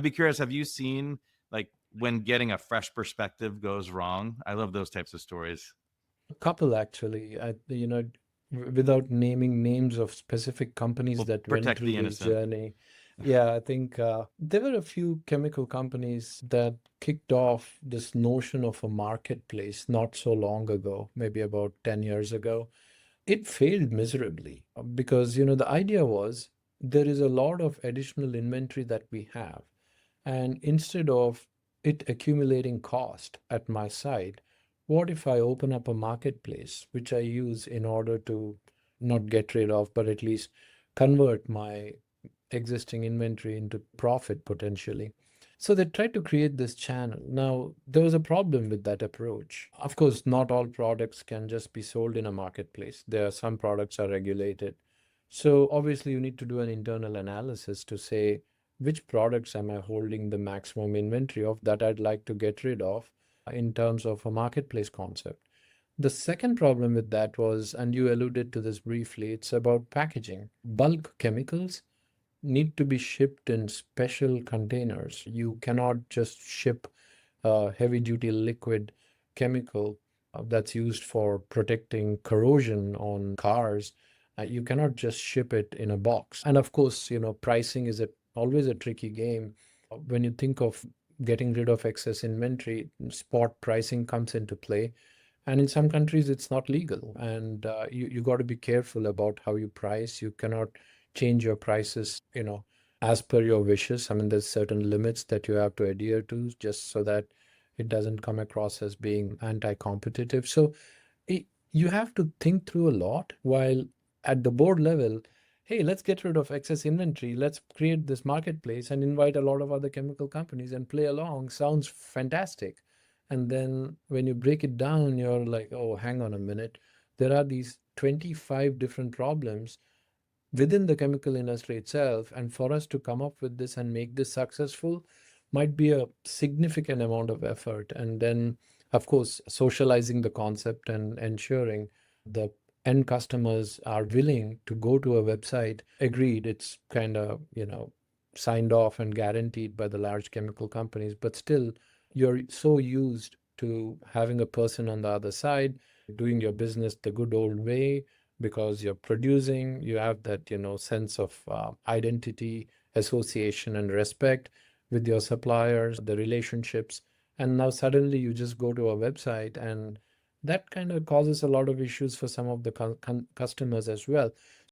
be curious, have you seen like when getting a fresh perspective goes wrong? I love those types of stories. A couple actually. Without naming names of specific companies We'll that went protect through the this innocent. journey. Yeah, I think there were a few chemical companies that kicked off this notion of a marketplace not so long ago, maybe about 10 years ago. It failed miserably because, the idea was there is a lot of additional inventory that we have. And instead of it accumulating cost at my site, what if I open up a marketplace, which I use in order to not get rid of, but at least convert my existing inventory into profit potentially? So they tried to create this channel. Now, there was a problem with that approach. Of course, not all products can just be sold in a marketplace. There are some products are regulated. So obviously, you need to do an internal analysis to say which products am I holding the maximum inventory of that I'd like to get rid of in terms of a marketplace concept. The second problem with that was, and you alluded to this briefly, it's about packaging. Bulk chemicals need to be shipped in special containers. You cannot just ship a heavy duty liquid chemical that's used for protecting corrosion on cars. You cannot just ship it in a box. And of course, pricing is always a tricky game. When you think of getting rid of excess inventory, spot pricing comes into play. And in some countries, it's not legal. And you got to be careful about how you price. You cannot change your prices, as per your wishes. I mean, there's certain limits that you have to adhere to just so that it doesn't come across as being anti-competitive. So you have to think through a lot while at the board level, hey, let's get rid of excess inventory. Let's create this marketplace and invite a lot of other chemical companies and play along. Sounds fantastic. And then when you break it down, you're like, oh, hang on a minute. There are these 25 different problems within the chemical industry itself. And for us to come up with this and make this successful might be a significant amount of effort. And then, of course, socializing the concept and ensuring the end customers are willing to go to a website. Agreed, it's kind of, signed off and guaranteed by the large chemical companies, but still, you're so used to having a person on the other side doing your business the good old way because you're producing, you have that, sense of identity, association, and respect with your suppliers, the relationships. And now suddenly you just go to a website, and that kind of causes a lot of issues for some of the customers as well.